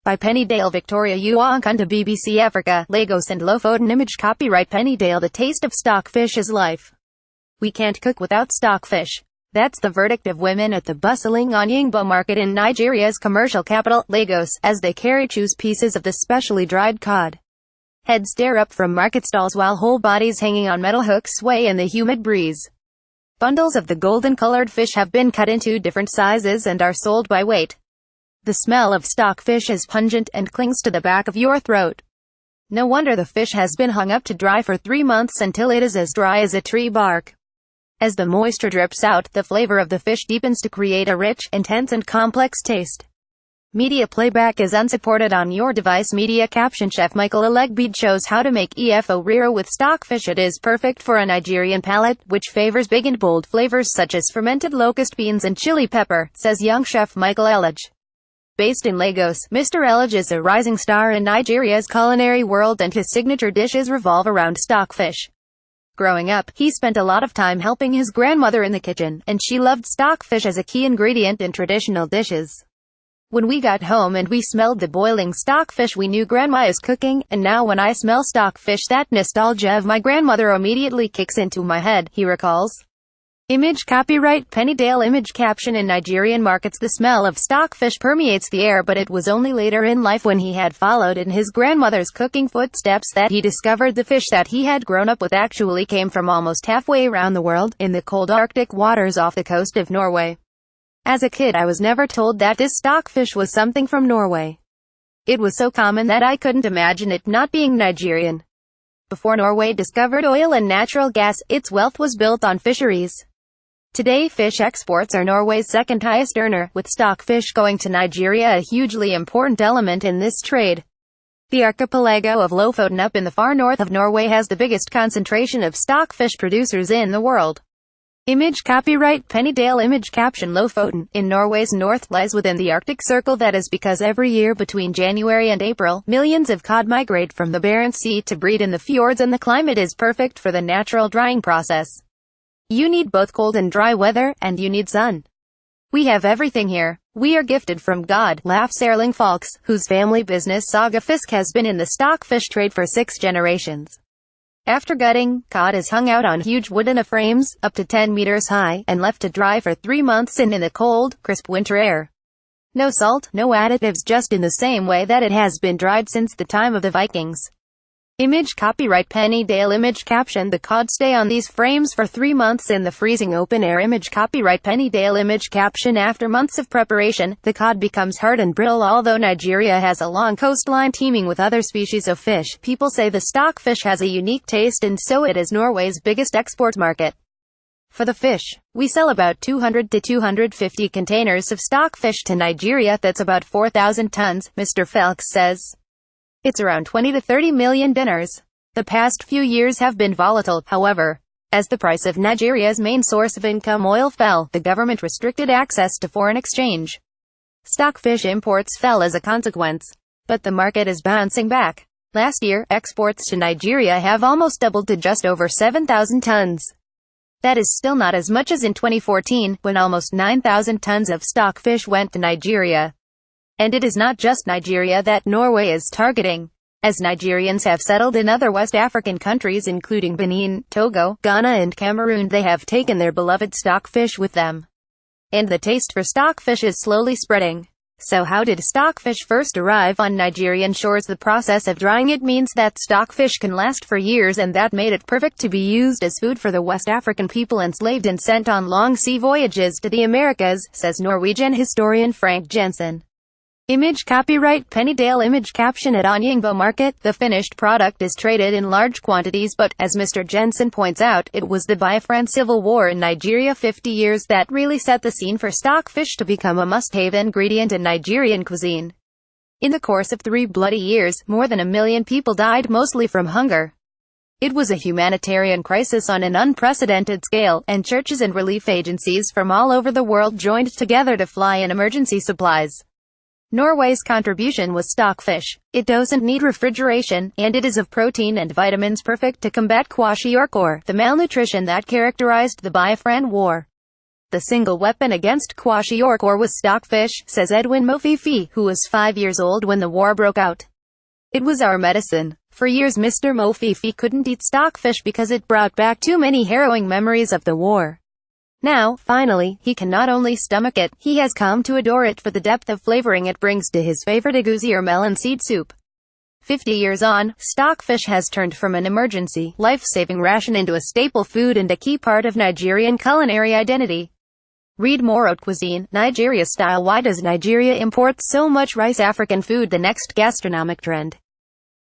by Pennydale Victoria Uwankunda BBC Africa, Lagos and Lofoten. Image copyright Pennydale. The taste of stockfish is life. We can't cook without stockfish. That's the verdict of women at the bustling Onyingbo market in Nigeria's commercial capital, Lagos, as they carry choose pieces of the specially dried cod. Heads stare up from market stalls while whole bodies hanging on metal hooks sway in the humid breeze. Bundles of the golden-colored fish have been cut into different sizes and are sold by weight. The smell of stockfish is pungent and clings to the back of your throat. No wonder the fish has been hung up to dry for 3 months until it is as dry as a tree bark. As the moisture drips out, the flavor of the fish deepens to create a rich, intense and complex taste. Media playback is unsupported on your device. Media caption: Chef Michael Elegbede shows how to make efo riro with stockfish. It is perfect for a Nigerian palate, which favors big and bold flavors such as fermented locust beans and chili pepper, says young chef Michael Elegbede. Based in Lagos, Mr. Elegbede is a rising star in Nigeria's culinary world and his signature dishes revolve around stockfish. Growing up, he spent a lot of time helping his grandmother in the kitchen, and she loved stockfish as a key ingredient in traditional dishes. When we got home and we smelled the boiling stockfish, we knew Grandma is cooking, and now when I smell stockfish, that nostalgia of my grandmother immediately kicks into my head, he recalls. Image copyright Pennydale. Image caption: In Nigerian markets the smell of stockfish permeates the air, but it was only later in life, when he had followed in his grandmother's cooking footsteps, that he discovered the fish that he had grown up with actually came from almost halfway around the world, in the cold Arctic waters off the coast of Norway. As a kid I was never told that this stockfish was something from Norway. It was so common that I couldn't imagine it not being Nigerian. Before Norway discovered oil and natural gas, its wealth was built on fisheries. Today fish exports are Norway's second highest earner, with stockfish going to Nigeria a hugely important element in this trade. The archipelago of Lofoten up in the far north of Norway has the biggest concentration of stockfish producers in the world. Image copyright Pennydale. Image caption: Lofoten, in Norway's north, lies within the Arctic Circle. That is because every year between January and April, millions of cod migrate from the Barents Sea to breed in the fjords, and the climate is perfect for the natural drying process. You need both cold and dry weather, and you need sun. We have everything here. We are gifted from God, laughs Erling Falks, whose family business Saga Fisk has been in the stockfish trade for 6 generations. After gutting, cod is hung out on huge wooden frames, up to 10 meters high, and left to dry for 3 months in the cold, crisp winter air. No salt, no additives, just in the same way that it has been dried since the time of the Vikings. Image copyright Pennydale. Image caption: The cod stay on these frames for 3 months in the freezing open air. Image copyright Pennydale. Image caption: After months of preparation, the cod becomes hard and brittle. Although Nigeria has a long coastline teeming with other species of fish, people say the stockfish has a unique taste, and so it is Norway's biggest export market. For the fish, we sell about 200 to 250 containers of stockfish to Nigeria. That's about 4,000 tons, Mr. Felks says. It's around 20 to 30 million dinners. The past few years have been volatile, however. As the price of Nigeria's main source of income, oil, fell, the government restricted access to foreign exchange. Stockfish imports fell as a consequence. But the market is bouncing back. Last year, exports to Nigeria have almost doubled to just over 7,000 tons. That is still not as much as in 2014, when almost 9,000 tons of stockfish went to Nigeria. And it is not just Nigeria that Norway is targeting. As Nigerians have settled in other West African countries including Benin, Togo, Ghana and Cameroon, they have taken their beloved stockfish with them. And the taste for stockfish is slowly spreading. So how did stockfish first arrive on Nigerian shores? The process of drying it means that stockfish can last for years, and that made it perfect to be used as food for the West African people enslaved and sent on long sea voyages to the Americas, says Norwegian historian Frank Jensen. Image copyright Pennydale. Image caption: At Onyingbo market, the finished product is traded in large quantities, but, as Mr. Jensen points out, it was the Biafran Civil War in Nigeria 50 years that really set the scene for stockfish to become a must-have ingredient in Nigerian cuisine. In the course of 3 bloody years, more than 1 million people died, mostly from hunger. It was a humanitarian crisis on an unprecedented scale, and churches and relief agencies from all over the world joined together to fly in emergency supplies. Norway's contribution was stockfish. It doesn't need refrigeration, and it is of protein and vitamins, perfect to combat kwashiorkor, the malnutrition that characterized the Biafran War. The single weapon against Kwashiorkor was stockfish, says Edwin Mofifi, who was 5 years old when the war broke out. It was our medicine. For years Mr. Mofifi couldn't eat stockfish because it brought back too many harrowing memories of the war. Now, finally, he can not only stomach it, he has come to adore it for the depth of flavoring it brings to his favorite egusi or melon seed soup. 50 years on, stockfish has turned from an emergency, life-saving ration into a staple food and a key part of Nigerian culinary identity. Read more Haute Cuisine, Nigeria Style. Why does Nigeria import so much rice? African food, the next gastronomic trend.